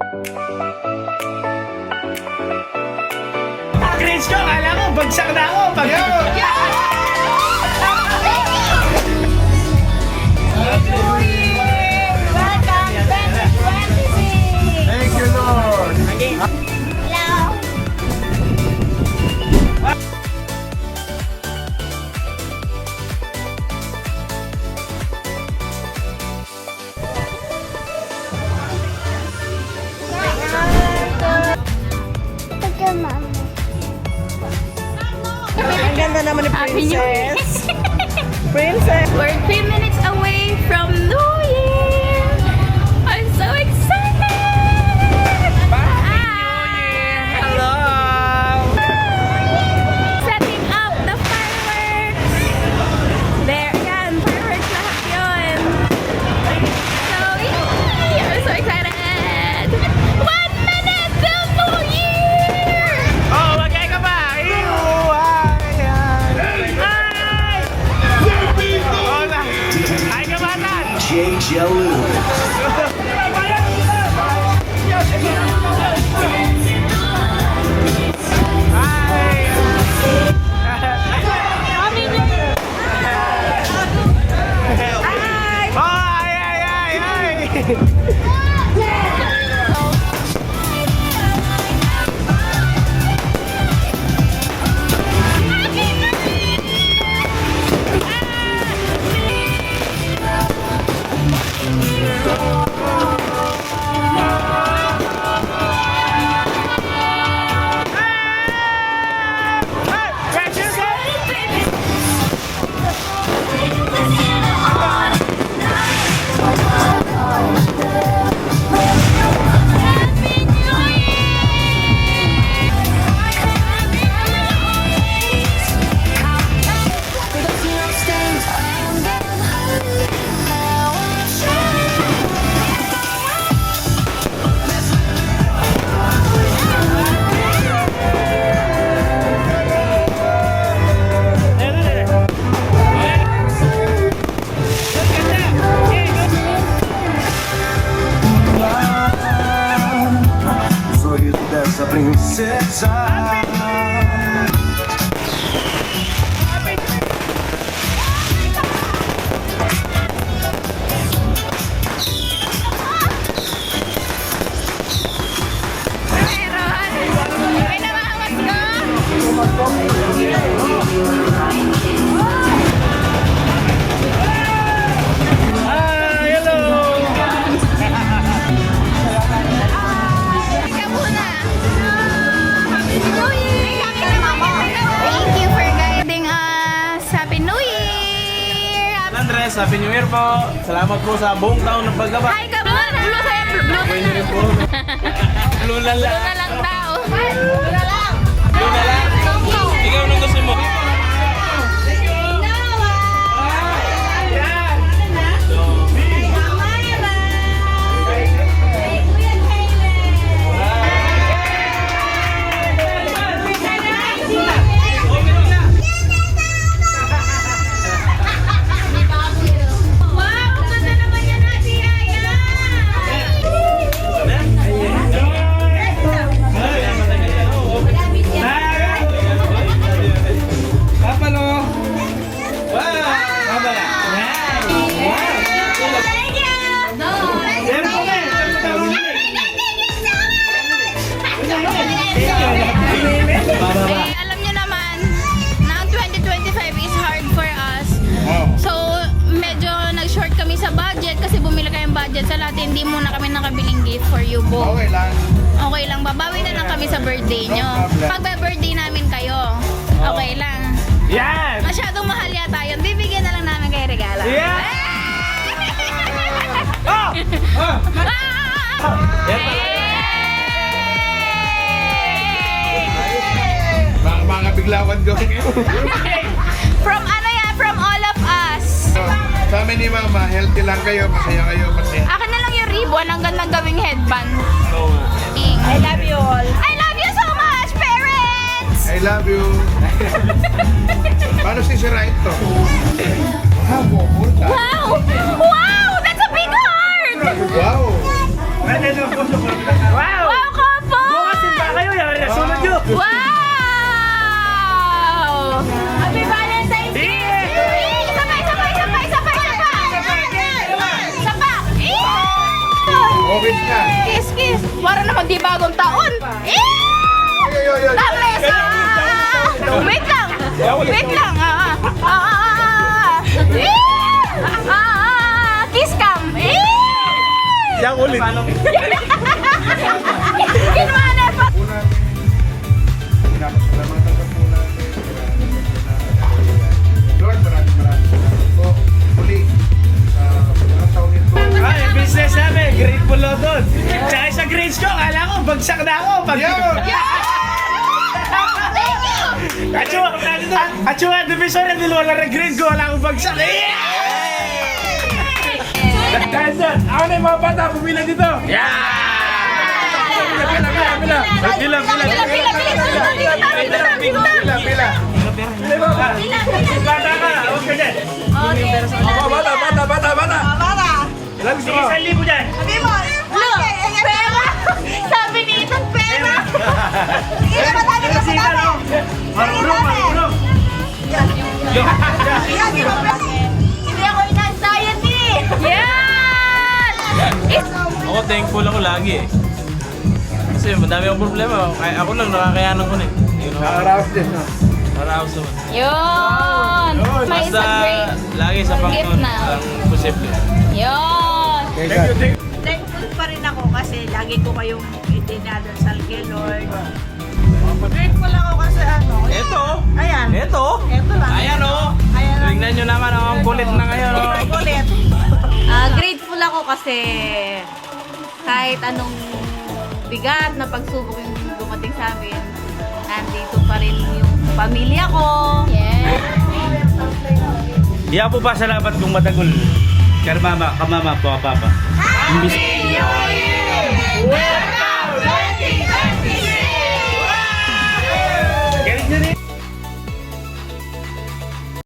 Chris ko, kala ko, bagsak na ako. Welcome 2026! Thank you, Lord. Hello! Ito, Mama. Ang ganda naman ni Happy New Year. Princess. Princess. We're 3 minutes away from New Year! I'm so excited! Hi! Hello! Setting up the fireworks! There, yan, fireworks lahat yun! So, yay! I'm so excited! 1 minute till New Year! Oh, magay ka ba? Ay, kabatan! Jay Jellu. Happy New Year! Happy New Sorriso dessa princesa. Meron! May namahawas ko! Hello! Ikaw muna! Happy New Year! Thank you for guiding us! Happy New Year! Andres, Happy New Year po. Salamat po sa buong taon ng paggaba. Hi ka muna! Blue sa'yo! Blue! Pwede rin po. Blue na Blue lang. na lang daw! Blue na lang! Blue na lang. Ikaw nung gusto mo. Wow! Ganda naman yan, Ate Aya! Papalo! Wow! Papala! Thank you! Eh, alam nyo naman, na ang 2025 is hard for us. So, medyo nag-short kami sa budget kasi bumili kayong budget sa lahat. Hindi muna kami nakabiling gift for you both. Okay lang. Okay lang, babawi na lang kami sa birthday nyo. Pag birthday namin kayo, okay lang. Yan! Masyadong mahal yata yun. Bibigyan na lang namin kayo regalo. Yeah! Oh! Oh! Yan pala. Mga biglawan going in. From ano yan? From all of us. Sa amin ni Mama, healthy lang kayo, masaya kayo, masaya. Akin na lang yung ribbon. Ang gandang gawing headband. Oo nga. I love you all. I love you so much, parents! I love you. Paano sisirain to? Wow, bubulta. Wow! Wow! That's a big heart! Wow! bilis! Para naman di bagong taon! Tamis! Wait lang! Wait lang! Kiss cam! Yang ulit. Ginawa na pa! Lord, maraming salamat po. Muli, sa mga taon nito. Ay, business namin. Grateful ako doon. Tsaka sa grades ko, kala ko, bagsak na ako. Achua, division na din wala na grade ko, wala akong bagsak. Dahil doon, ako na yung mga bata, pumilang dito. Pila. Bata ka, huwag ka dyan. Bata! Ilang gusto mo? 1,000 dyan. Sabi mo, Pera! Sabi ni Ethan, pera! Sige na madami ka sa dami. Marunong. Hindi ako in-anxiety! Yan! Ako thankful ako lagi eh. Kasi madami akong problema. Kaya ako lang nakakayanan ko na eh. Nakaraos din, no? Nakaraos naman. Yun! May Basta isa great. lagi sa Panginoon Gift na. ang posible. Yun! Thankful pa rin ako kasi lagi ko kayong itinadasal kay Lord. Grateful ako kasi ano. Eto! Ayan. Eto! Eto lang. Ayan o! Ayan lang. Tingnan nyo naman ang kulit na ngayon o. Ulit. Grateful ako kasi kahit anong bigat na pagsubok yung dumating sa amin, nandito pa rin yung pamilya ko. Yes! Diya po ba salamat kung matagol? Kamama po, papa. Well,